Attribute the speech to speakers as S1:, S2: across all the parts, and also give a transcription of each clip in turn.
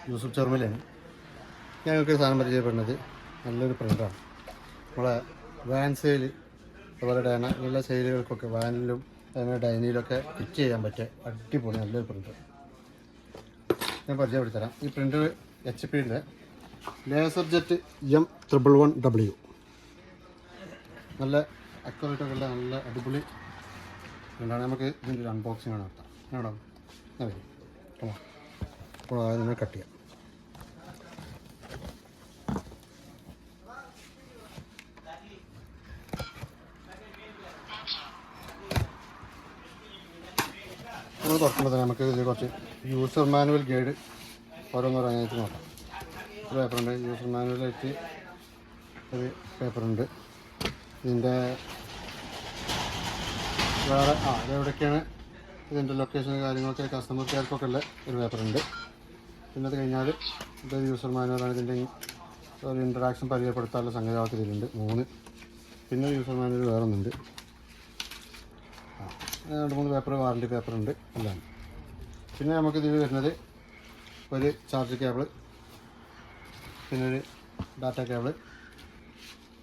S1: യൂസുഫ് ചെറുമലയാണ്. ഞങ്ങൾക്ക് സാധനം പരിചയപ്പെടുന്നത് നല്ലൊരു പ്രിൻ്റാണ്. നമ്മളെ വാൻ സെയിൽ അതുപോലെ എല്ലാ സെയിലുകൾക്കൊക്കെ വാനിലും അതുപോലെ ഡൈനിയിലൊക്കെ ഫിറ്റ് ചെയ്യാൻ പറ്റിയ അടിപൊളി നല്ലൊരു പ്രിൻ്റർ ഞാൻ പരിചയപ്പെടുത്തരാം. ഈ പ്രിൻ്റർ HP-ൻ്റെ ലേസർ ജെറ്റ് M111W. നല്ല അക്യുറേറ്റൊക്കെ ഉള്ള നല്ല അടിപൊളി പ്രിൻ്റാണ്. നമുക്ക് ഇതിൻ്റെ ഒരു അൺബോക്സിംഗ് ആണ് നടത്താം. ഞാൻ വരും അപ്പോൾ അതിനെ കട്ട് ചെയ്യാം. നമ്മൾ തുറക്കുമ്പോൾ തന്നെ നമുക്ക് ഇതിൽ കുറച്ച് യൂസർ മാനുവൽ ഗൈഡ് ഓരോന്നോരോന്നായിട്ട് നോക്കാം. ഒരു പേപ്പറുണ്ട്, യൂസർ മാനുവലായിട്ട് ഒരു പേപ്പറുണ്ട്. ഇതിൻ്റെ വേറെ ഇതെവിടെയൊക്കെയാണ് ഇതിൻ്റെ ലൊക്കേഷൻ കാര്യങ്ങളൊക്കെ കസ്റ്റമർ കെയർക്കൊക്കെ ഉള്ള ഒരു പേപ്പറുണ്ട്. പിന്നെ അത് കഴിഞ്ഞാൽ ഇതൊരു യൂസർ മാനുവലാണ്. ഇതിൻ്റെ ഒരു ഇൻട്രഡക്ഷൻ പരിചയപ്പെടുത്താനുള്ള സംഗതികളൊക്കെ ഇതിലുണ്ട് 3. പിന്നെ യൂസർ മാനുവൽ വേറെ ഒന്നുണ്ട്. 2-3 പേപ്പർ വാറണ്ടി പേപ്പറുണ്ട് എല്ലാം. പിന്നെ നമുക്കിതിൽ വരുന്നത് ഒരു ചാർജ് കേബിൾ, പിന്നെ ഒരു ഡാറ്റ കേബിൾ,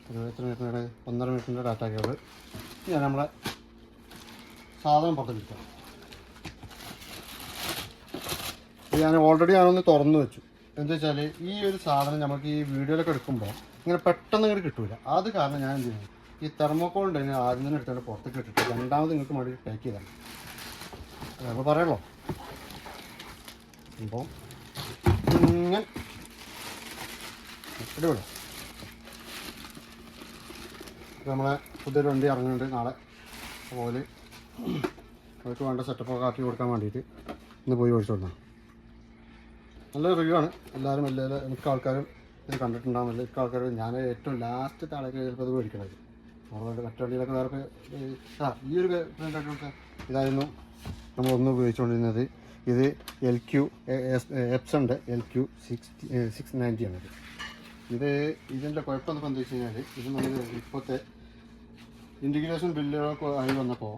S1: ഒരു എത്ര മീറ്ററിൻ്റെ 1.5 മീറ്ററിൻ്റെ ഡാറ്റ കേബിൾ. ഞാൻ നമ്മളെ സാധനം പുറത്തെടുക്കാം. ഞാൻ ഓൾറെഡി ഞാനൊന്ന് തുറന്നു വെച്ചു. എന്താ വെച്ചാൽ ഈ ഒരു സാധനം നമുക്ക് ഈ വീഡിയോയിലൊക്കെ എടുക്കുമ്പോൾ ഇങ്ങനെ പെട്ടെന്ന് ഇങ്ങോട്ട് കിട്ടില്ല. അത് കാരണം ഞാൻ എന്ത് ചെയ്യുന്നു, ഈ തെർമോക്കോൾ ഉണ്ടെങ്കിൽ ആദ്യം തന്നെ എടുത്തോണ്ട് പുറത്തേക്ക് ഇട്ടിട്ട് രണ്ടാമത് നിങ്ങൾക്ക് വേണ്ടി പാക്ക് ചെയ്താണ് നമ്മൾ പറയണല്ലോ. അപ്പോൾ ഇങ്ങനെ അടിപൊളി. നമ്മളെ പുതിയൊരു വണ്ടി ഇറങ്ങുന്നുണ്ട് നാളെ. അതുപോലെ അവർക്ക് വേണ്ട സെറ്റപ്പൊക്കെ ആക്കി കൊടുക്കാൻ വേണ്ടിയിട്ട് ഇന്ന് പോയി ഓടിച്ചു കൊടുക്കണം. നല്ല റിവ്യൂ ആണ്. എല്ലാവരും മിക്ക ആൾക്കാരും ഇത് കണ്ടിട്ടുണ്ടാകുന്നില്ല. മിക്ക ആൾക്കാരും ഞാൻ ഏറ്റവും ലാസ്റ്റത്തെ ആളൊക്കെ ചിലപ്പോൾ ഇത് മേടിക്കണത്. അതുകൊണ്ട് മറ്റു വണ്ടിയിലൊക്കെ വേറെ ഈ ഒരു പ്രിൻ്റൊക്കെ ഇതായിരുന്നു നമ്മളൊന്ന് ഉപയോഗിച്ചുകൊണ്ടിരുന്നത്. ഇത് എപ്സണിൻ്റെ LQ690 ആണത്. ഇതിൻ്റെ കുഴപ്പമെന്ന് എന്താ വെച്ച് കഴിഞ്ഞാൽ ഇത് നമ്മൾ ഇപ്പോഴത്തെ ഇൻറ്റിഗ്രേഷൻ ബില്ലുകളൊക്കെ ആയി വന്നപ്പോൾ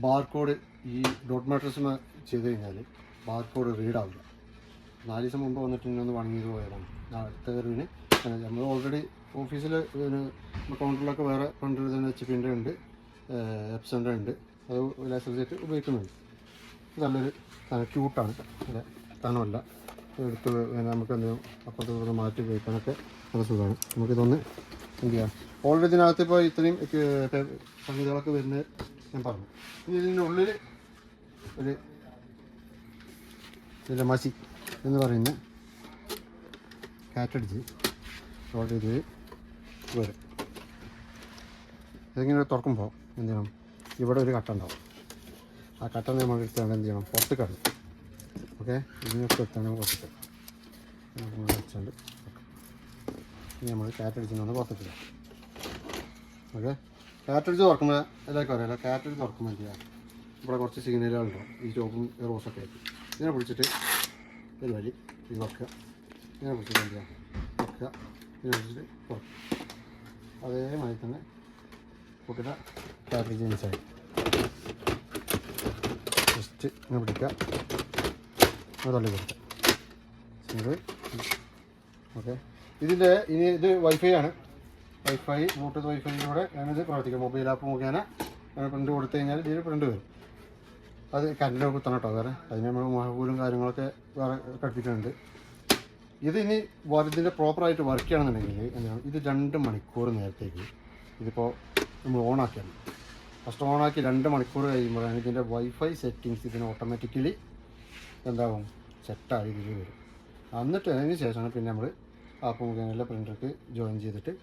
S1: ബാർകോഡ് ഈ ഡോട്ട് മാട്രിക്സ് ചെയ്ത് കഴിഞ്ഞാൽ ബാർകോഡ് റീഡ് ആവില്ല. 4 ദിവസം മുമ്പ് വന്നിട്ട് ഇന്നൊന്ന് വണങ്ങിയത് പോയതാണ്. അടുത്ത കയറിന് നമ്മൾ ഓൾറെഡി ഓഫീസിൽ കൗണ്ടറിലൊക്കെ വേറെ പ്രിൻ്റർ തന്നെ HP-ൻ്റെ ഉണ്ട്, എപ്സണിൻ്റെ ഉണ്ട്. അത് ലേസർ ജെറ്റ് ഉപയോഗിക്കുന്നുണ്ട്. നല്ലൊരു ക്യൂട്ടാണ്. അല്ല തണമല്ല, എടുത്ത് നമുക്ക് എന്തെങ്കിലും അപ്പുറത്ത് മാറ്റി ഉപയോഗിക്കാനൊക്കെ നല്ല സുഖമാണ്. നമുക്കിതൊന്ന് എന്ത് ചെയ്യാം. ഓൾറെഡി ഇതിനകത്ത് ഇപ്പോൾ ഇത്രയും സംഗതികളൊക്കെ വരുന്നത് ഞാൻ പറഞ്ഞു. ഇനി ഇതിൻ്റെ ഉള്ളിൽ ഒരു ഇതിൻ്റെ മഷി എന്ന് പറയുന്ന കാറ്റടിച്ച് ഓർഡർ ചെയ്ത് വരും. ഇതിങ്ങനെ തുറക്കുമ്പോൾ എന്ത് ചെയ്യണം, ഇവിടെ ഒരു കട്ട ഉണ്ടാവും. ആ കട്ട നമ്മൾ എടുത്താണ് എന്ത് ചെയ്യണം, പുറത്ത് കടണം. ഓക്കെ, ഇതിനൊക്കെ എടുത്താണ് പുറത്ത് വെച്ചാണ്ട് ഇനി നമ്മൾ കാറ്റടിച്ചിട്ടാണ് പുറത്തേക്ക്. ഓക്കെ, കാറ്റടിച്ച് തുറക്കുമ്പോൾ എല്ലാവർക്കും അറിയാലോ. കാറ്റടിച്ച് തുറക്കുമ്പോൾ എന്ത് ചെയ്യുക, ഇവിടെ കുറച്ച് സിഗ്നലുകളുണ്ടാവും, ഈ ചോപ്പും റോസൊക്കെ ആയിട്ട്. ഇതിനെ പിടിച്ചിട്ട് ഒരു വഴി ഇത് വെക്കുക. ഇതിനെ പിടിച്ചിട്ട് എന്ത് ചെയ്യുക, വെക്കുക. ഇതിനെ പിടിച്ചിട്ട് തുറക്കുക. അതേമാതിരി തന്നെ കുട്ടിയുടെ കാറ്റടിച്ച് ഇൻസൈഡ് ജസ്റ്റ് ഇങ്ങനെ പിടിക്കുക, തള്ളി കൊടുക്കുക. സിംഗിൾ. ഓക്കെ, ഇതിൻ്റെ ഇനി ഇത് വൈഫൈ ആണ്. വൈഫൈ ബ്ലൂടൂത്ത് വൈഫൈയിലൂടെ ഞാനിത് പ്രവർത്തിക്കും. മൊബൈൽ ആപ്പ് മുഖേന പ്രിൻ്റ് കൊടുത്തു കഴിഞ്ഞാൽ ഇതിൽ പ്രിൻ്റ് വരും. അത് കറണ്ടിൽ കുത്തണം കേട്ടോ. വേറെ അതിന് നമ്മൾ മഹബൂലും കാര്യങ്ങളൊക്കെ വേറെ ഘടിപ്പിക്കുന്നുണ്ട്. ഇത് ഇനി ഇതിൻ്റെ പ്രോപ്പറായിട്ട് വർക്ക് ചെയ്യണമെന്നുണ്ടെങ്കിൽ എന്താണ്, ഇത് 2 മണിക്കൂർ നേരത്തേക്ക് ഇതിപ്പോൾ നമ്മൾ ഓണാക്കിയാണ്. ഫസ്റ്റ് ഓണാക്കി 2 മണിക്കൂർ കഴിയുമ്പോഴാണ് ഇതിൻ്റെ വൈഫൈ സെറ്റിങ്സ് ഇതിന് ഓട്ടോമാറ്റിക്കലി എന്താകും, സെറ്റായി ഇതിൽ വരും. എന്നിട്ട് അതിന് ശേഷമാണ് പിന്നെ നമ്മൾ ആപ്പ് മുഖേനയുള്ള പ്രിൻ്റർക്ക് ജോയിൻ ചെയ്തിട്ട്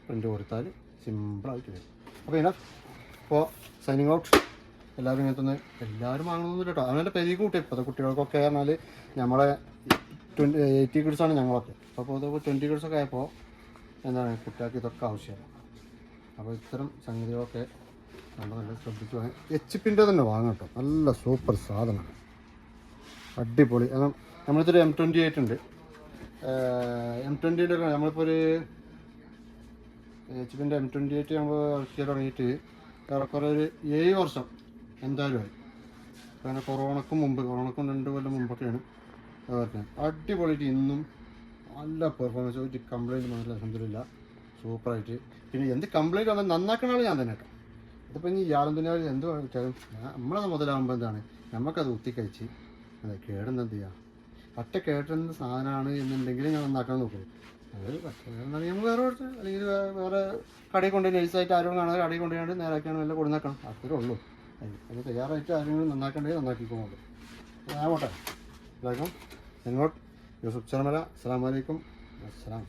S1: പ്രിൻ്റ് കൊടുത്താൽ സിമ്പിളായിട്ട് വരും. അപ്പോൾ ഇതിനെ ഇപ്പോൾ സൈനിങ് ഔട്ട്. എല്ലാവരും ഇങ്ങനത്തെ ഒന്ന് എല്ലാവരും വാങ്ങണമെന്നില്ല കേട്ടോ. അങ്ങനെ പെരുകി കൂട്ടി ഇപ്പോഴത്തെ കുട്ടികൾക്കൊക്കെ പറഞ്ഞാൽ നമ്മളെ 80 കിഡ്സാണ് ഞങ്ങളൊക്കെ. അപ്പോൾ ഇതൊക്കെ 20 കിഡ്സൊക്കെ ആയപ്പോൾ എന്താണ് കുട്ടികൾക്ക് ഇതൊക്കെ ആവശ്യമാണ്. അപ്പോൾ ഇത്തരം സംഗതികളൊക്കെ നമ്മൾ നല്ല ശ്രദ്ധിച്ച് വാങ്ങി. HP-ൻ്റെ തന്നെ വാങ്ങാം കേട്ടോ. നല്ല സൂപ്പർ സാധനമാണ്, അടിപൊളി. കാരണം നമ്മളിതൊരു M28 ഉണ്ട്. M28 നമ്മളിപ്പോൾ ഒരു HP-ൻ്റെ M28 നമ്മൾ ഇറക്കി തുടങ്ങിയിട്ട് ഏറെക്കുറെ ഒരു 7 വർഷം എന്തായാലും ആയി. കാരണം കൊറോണക്കും 2 കൊല്ലം മുമ്പൊക്കെയാണ് അതുപോലെ അടിപൊളിയായിട്ട് ഇന്നും നല്ല പെർഫോമൻസ്, ഒരു കംപ്ലൈൻറ്റ് മാത്രമല്ല, അൽഹംദുലില്ല സൂപ്പറായിട്ട്. പിന്നെ എന്ത് കംപ്ലൈൻറ്റ് വന്നാൽ നന്നാക്കണ ആൾ ഞാൻ തന്നെ കേട്ടോ. ഇതിപ്പോൾ ഇനി ഇയാളും തന്നെ എന്ത് വെച്ചാലും നമ്മളത് മുതലാകുമ്പോൾ എന്താണ് നമുക്കത് ഊത്തിക്കഴിച്ച് അതെ കേടുന്ന എന്ത് ചെയ്യുക, പറ്റ കേട്ടുന്ന സാധനമാണ് എന്നുണ്ടെങ്കിൽ ഞാൻ നന്നാക്കാൻ നോക്കും. അത് പറ്റുകയാണെങ്കിൽ നമ്മൾ വേറെ അല്ലെങ്കിൽ വേറെ കടയിൽ കൊണ്ട് നൈസായിട്ട് ആരും കാണാതെ കടയിൽ കൊണ്ടുപോയാണ്ട് നേരാക്കിയാണ് വല്ല കൊടുന്നാക്കണം, അത്രേ ഉള്ളൂ. അത് തയ്യാറായിട്ട് ആരെങ്കിലും നന്നാക്കണ്ടേ നന്നാക്കിക്കോളൂ. ഞാൻ പോട്ടെ. എല്ലാവർക്കും എന്നോട്ട് യൂസുഫ് ചർമല. അസ്സലാമു അലൈക്കും. അസ്സലാം.